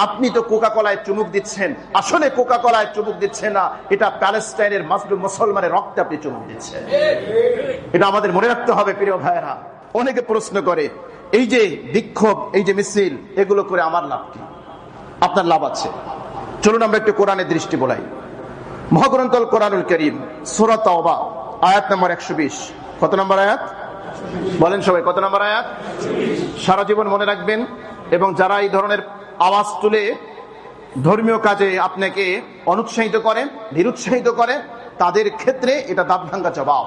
আপনি তো কোকা কোলায় চুমুক দিচ্ছেন, আসলে কোকা কোলায় চুমুক দিচ্ছেন না, এটা প্যালেস্টাইনের মাজলুম মুসলমানের রক্তে আপনি চুমুক দিচ্ছেন। এটা আমাদের মনে রাখতে হবে প্রিয় ভাইয়েরা। অনেকে প্রশ্ন করে, এই যে বিক্ষোভ, এই যে মিছিল, এগুলো করে আমার লাভ কি? আপনার লাভ আছে। চলুন আমরা একটু কোরআনের দৃষ্টি বলাই। মহাগ্রন্থ আল কোরআনুল কারীম সূরা তাওবা আয়াত নম্বর 120। কত নম্বর আয়াত বলেন সবাই? কত নম্বর আয়াত? সারা জীবন মনে রাখবেন। এবং যারা এই ধরনের আওয়াজ তুলে ধর্মীয় কাজে আপনাকে অনুৎসাহিত করে, নিরুৎসাহিত করে, তাদের ক্ষেত্রে এটা দাঁত ভাঙ্গা জবাব।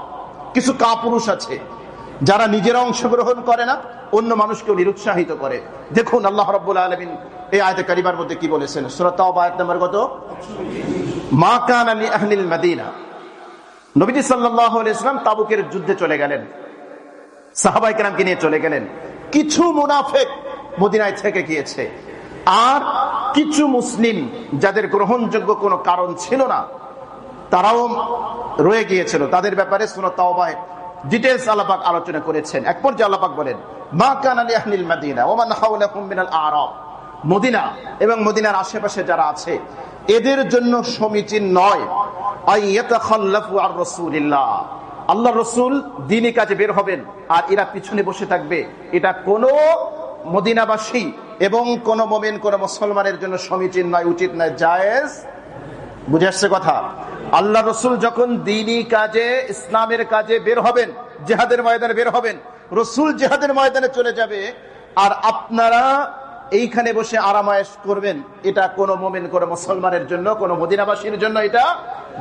কিছু কাপুরুষ আছে যারা নিজেরা অংশগ্রহণ করে না, অন্য মানুষকেও নিরুৎসাহিত করে। দেখুন আল্লাহ রাব্বুল আলামিন এই আয়াতে কারিমার মধ্যে কি বলেছেন? সূরা তাওবা আয়াত নম্বর কত? মা কানা লি আহলিল মাদিনা। নবীজি সাল্লাল্লাহু আলাইহি ওয়াসাল্লাম তাবুকের যুদ্ধে চলে গেলেন, সাহাবায়ে কেরামকে নিয়ে চলে গেলেন। কিছু মুনাফিক মদিনায় থেকে গিয়েছে, আর কিছু মুসলিম যাদের গ্রহণযোগ্য কোনো কারণ ছিল না, তারাও রয়ে গিয়েছিল। তাদের ব্যাপারে সূরা তাওবায় ডিটেইলস আল্লাহ পাক আলোচনা করেছেন। এক পর্যায়ে আল্লাহ পাক বলেন, মা কানা লি আহলিল মাদিনা ওয়া মান হাওলাকুম মিনাল আ'রাব। মদিনা এবং মদিনার আশেপাশে যারা আছে, এদের জন্য সমীচীন নয় আইয়াতাখাল্লাফু আর রাসূলিল্লাহ, আল্লাহ রাসূল দ্বীনি কাজে বের হবেন আর এরা পিছনে বসে থাকবে। এটা কোনো মদিনাবাসী এবং কোন মুমিন, কোন মুসলমানের জন্য সমীচীন নয়, উচিত নয়, জায়েজ। বুঝে আসছে কথা? আল্লাহ রাসূল যখন দ্বীনি কাজে, ইসলামের কাজে বের হবেন, জিহাদের ময়দানে বের হবেন, রাসূল জিহাদের ময়দানে চলে যাবে, আর আপনারা এইখানে বসে আরামায়েশ করবেন, এটা কোন মুমিন, কোন মুসলমানের জন্য, কোন মদিনাবাসীর জন্য এটা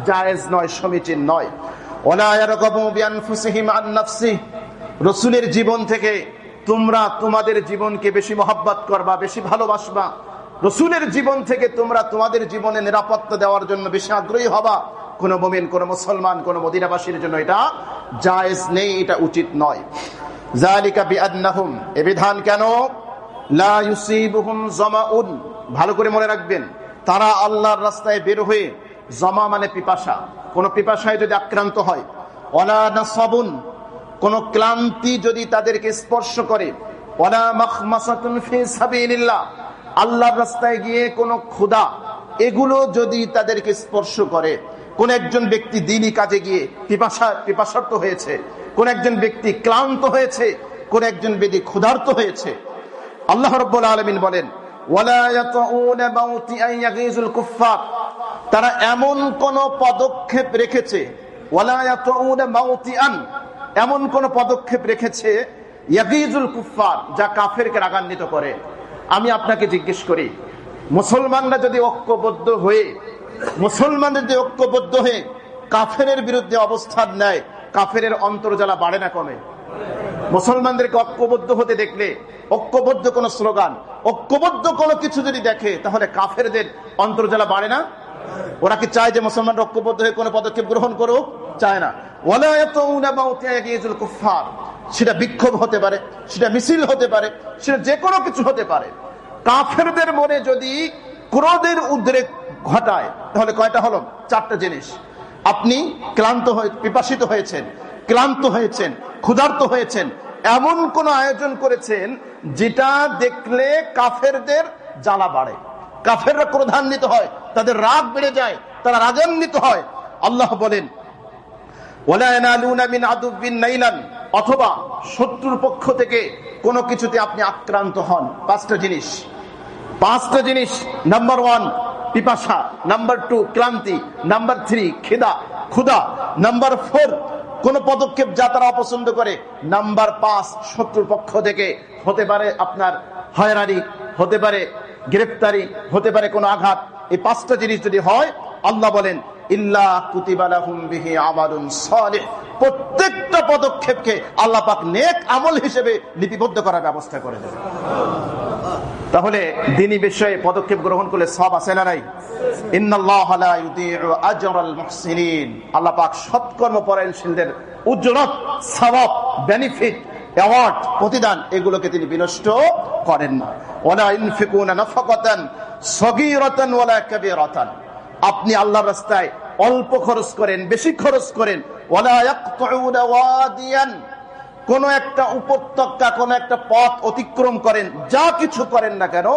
জায়েজ নয়, সমীচীন নয়। ওয়ালা ইয়ারকাবু বিআনফুসিহিম আন নাফসিহি, রাসূলের জীবন থেকে তোমরা তোমাদের জীবনকে বেশি মহব্বত করবা, বেশি ভালোবাসবা। রাসূলের জীবন থেকে তোমরা তোমাদের জীবনে নিরাপত্তা দেওয়ার জন্য বেশি আগ্রহী হবা। কোন মুমিন, কোন মুসলমান, কোন মদিনাবাসীর জন্য এটা জায়েজ নেই, এটা উচিত নয়। যালিকা বিআন্নাহুম, এ বিধান কেন? লা ইউসিবুহুম যামাউন, ভালো করে মনে রাখবেন, তারা আল্লাহর রাস্তায় বের হয়ে, জামা মানে পিপাসা, কোন পিপাসায় যদি আক্রান্ত হয়, ওয়ালা নাসাবুন, কোন ক্লান্তি যদি তাদেরকে স্পর্শ করে, ওয়ালা মাখমাসাতুন ফি সাবিলিল্লাহ, আল্লাহর রাস্তায় গিয়ে কোন ক্ষুধা, এগুলো যদি তাদেরকে স্পর্শ করে। কোন একজন ব্যক্তি দ্বীনি কাজে গিয়ে পিপাসার্ত হয়েছে, কোন একজন ব্যক্তি ক্লান্ত হয়েছে, কোন একজন ব্যক্তি ক্ষুধার্ত হয়েছে, আল্লাহ রাব্বুল আলামিন বলেন, ওয়ালা ইয়াতাউনা মাউতিআন ইয়াগিজুল কুফফার, তারা এমন কোন পদক্ষেপ রেখেছে, ওয়ালা ইয়াতাউনা মাউতিআন, এমন কোন পদক্ষেপ রেখেছে, ইয়াগিজুল কুফফার, যা কাফেরকে রাগান্বিত করে। আমি আপনাকে জিজ্ঞেস করি, মুসলমানরা যদি ঐক্যবদ্ধ হয়ে কাফেরের বিরুদ্ধে অবস্থান নেয়, কাফেরের অন্তর্জ্বালা বাড়ে না কমে? মুসলমানদেরকে ঐক্যবদ্ধ হতে দেখলে, ঐক্যবদ্ধ কোন স্লোগান, ঐক্যবদ্ধ কোনো কিছু যদি দেখে, তাহলে কাফেরদের অন্তর্জ্বালা বাড়ে না? ওরা কি চায় যে মুসলমানরা ঐক্যবদ্ধ হয়ে কোনো পদক্ষেপ গ্রহণ করুক? চায় না। ওয়ালা ইয়াতুনা মাউতিয়াইয়াজুল কুফফার, সেটা বিক্ষোভ হতে পারে, সেটা মিছিল হতে পারে, সেটা যে কোনো কিছু হতে পারে। কাফেরদের মনে যদি ক্রোধের উদ্রেক ঘটায়, তাহলে কয়টা হলো? চারটা জিনিস। আপনি ক্লান্ত হয়ে, পিপাসিত হয়েছেন, ক্লান্ত হয়েছেন, ক্ষুধার্ত হয়েছেন, এমন কোন আয়োজন করেছেন যেটা দেখলে কাফেরদের জ্বালা বাড়ে, কাফেররা ক্রোধান্বিত হয়, তাদের রাগ বেড়ে যায়, তারা রাগান্বিত হয়। আল্লাহ বলেন, ওয়ালা ইয়ানালুনা মিন আদুবিন নাইলান, অথবা শত্রুর পক্ষ থেকে কোনো কিছুতে আপনি আক্রান্ত হন। পাঁচটা জিনিস। নাম্বার 1 পিপাসা, নাম্বার 2 ক্লান্তি, নাম্বার 3 ক্ষুধা, নাম্বার 4 কোন পদক্ষেপ যা তারা অপছন্দ করে, নাম্বার 5 শত্রুর পক্ষ থেকে হতে পারে আপনার হয়রানি, হতে পারে গ্রেফতারি, হতে পারে কোনো আঘাত। এই 5টা জিনিস যদি হয়, আল্লাহ বলেন, ইল্লা কুতিবা লাহুম বিহি আমালুন সালিহ, প্রত্যেকটা পদক্ষেপকে আল্লাহ পাক নেক আমল হিসেবে লিপিবদ্ধ করার ব্যবস্থা করে দেন। তাহলে দ্বীনি বিষয়ে পদক্ষেপ গ্রহণ করলে সওয়াব আছে না নাই? ইন্নাল্লাহা লা ইউদিউ আজরাল মুহসিনিন, আল্লাহ পাক সৎকর্মপরায়ণশীলদের উজরত, সওয়াব, বেনিফিট, অ্যাওয়ার্ড, প্রতিদান, এগুলোকে তিনি বিনষ্ট করেন না। ওয়ালা ইনফিকুনা নাফাকাতান সগীরাতান ওয়ালা কাবীরাতান, আপনি আল্লাহর রাস্তায় অল্প খরচ করেন, বেশি খরচ করেন, ওয়ালা ইয়াকতুউনা ওয়াদিয়ান, কোন একটা উপত্যকা, কোন একটা পথ অতিক্রম করেন, যা কিছু করেন না কেন,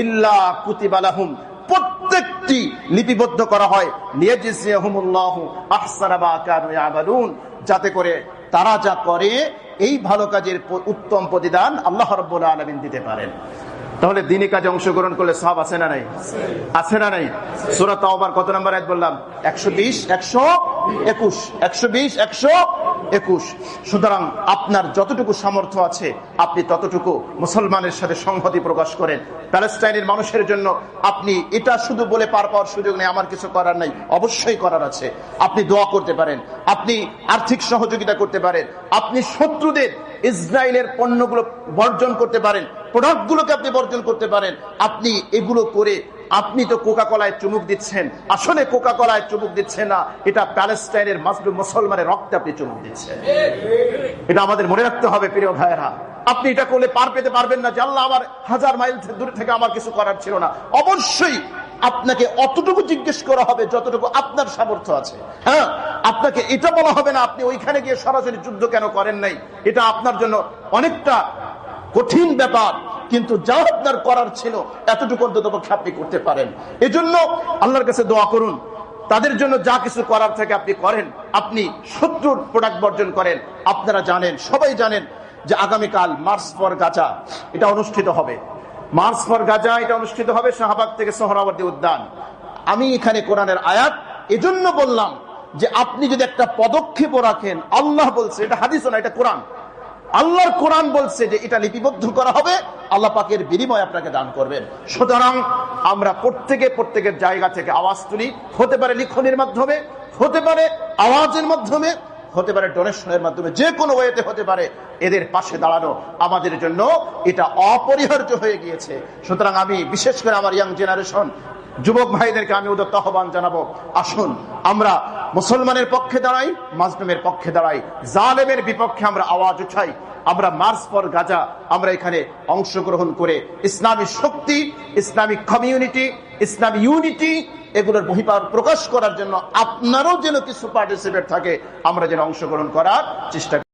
ইল্লা কুতিবা লাহুম, প্রত্যেকটি লিপিবদ্ধ করা হয়, লিয়াজজিয়াহুমুল্লাহু আহসানা মা কানু ইয়ামালুন, যাতে করে তারা যা করে এই ভালো কাজের উত্তম প্রতিদান আল্লাহ রাব্বুল আলামিন দিতে পারেন। তাহলে দ্বীনি কাজে অংশগ্রহণ করলে সওয়াব আছে না নাই? আছে না নাই? সূরা তাওবার কত নম্বর আয়াত বললাম? 120 121 120 121। সুতরাং আপনার যতটুকু সামর্থ্য আছে আপনি ততটুকু মুসলমানের সাথে সংহতি প্রকাশ করেন। প্যালেস্টাইনের মানুষের জন্য আপনি এটা শুধু বলে পার পাওয়ার সুযোগ নেই, আমার কিছু করার নাই, অবশ্যই করার আছে। আপনি দোয়া করতে পারেন, আপনি আর্থিক সহযোগিতা করতে পারেন, আপনি শত্রুদের ইসরায়েলের পণ্যগুলো বর্জন করতে পারেন, প্রোডাক্টগুলোকে আপনি বর্জন করতে পারেন। আপনি এগুলো করে আপনি তো কোকা কোলায় চুমুক দিচ্ছেন, আসলে কোকা কোলায় চুমুক দিচ্ছেন না, এটা প্যালেস্টাইনের মাজলুম মুসলমানের রক্তে আপনি চুমুক দিচ্ছেন। এটা আমাদের মনে রাখতে হবে প্রিয় ভাইয়েরা। আপনি এটা করলে পার পেতে পারবেন না যে আল্লাহ আমার 1000 মাইল দূর থেকে আমার কিছু করার ছিল না। অবশ্যই আপনাকে অতটুকু জিজ্ঞেস করা হবে যতটুকু আপনার সামর্থ্য আছে। হ্যাঁ, আপনাকে এটা বলা হবে না আপনি ওইখানে গিয়ে সরাসরি যুদ্ধ কেন করেন নাই, এটা আপনার জন্য অনেকটা কঠিন ব্যাপার, কিন্তু যা আপনার করার ছিল এতটুকু অন্ততপক্ষে আপনি করতে পারেন। এজন্য আল্লাহর কাছে দোয়া করুন, তাদের জন্য যা কিছু করার থেকে আপনি করেন, আপনি শত্রুর প্রোডাক্ট বর্জন করেন। আপনারা জানেন, সবাই জানেন যে আগামীকাল মার্চ ফর গাজা এটা অনুষ্ঠিত হবে। মার্চ ফর গাজা এটা অনুষ্ঠিত হবে শাহবাগ থেকে সোহরাওয়ার্দী উদ্যান। আমি এখানে কোরআনের আয়াত এজন্য বললাম যে আপনি যদি একটা পদক্ষেপও রাখেন, আল্লাহ বলছে, এটা হাদিস না, এটা কোরআন, আল্লাহর কোরআন বলছে যে এটা লিপিবদ্ধ করা হবে, আল্লাহ পাকের বিনিময় আপনাকে দান করবেন। সুতরাং আমরা প্রত্যেকের জায়গা থেকে আওয়াজ তুলি, হতে পারে লিখনের মাধ্যমে, হতে পারে আওয়াজের মাধ্যমে, হতে পারে ডোনেশনের মাধ্যমে, যে কোনো ওয়েতে হতে পারে। এদের পাশে দাঁড়ানো আমাদের জন্য এটা অপরিহার্য হয়ে গিয়েছে। সুতরাং আমি বিশেষ করে আমার ইয়াং জেনারেশন যুবক ভাইদেরকে আমি উদাত্ত আহ্বান জানাবো, আসুন আমরা মুসলমানের পক্ষে দাঁড়াই, মাজলুমের পক্ষে দাঁড়াই, জালেমের বিপক্ষে আমরা আওয়াজ উঠাই। আমরা মার্চ ফর গাজা আমরা এখানে অংশগ্রহণ করে ইসলামী শক্তি, ইসলামিক কমিউনিটি, ইসলামী ইউনিটি এগুলোর বহিঃপ্রকাশ প্রকাশ করার জন্য আপনারও যেন কিছু পার্টিসিপেট থাকে, আমরা যেন অংশগ্রহণ করার চেষ্টা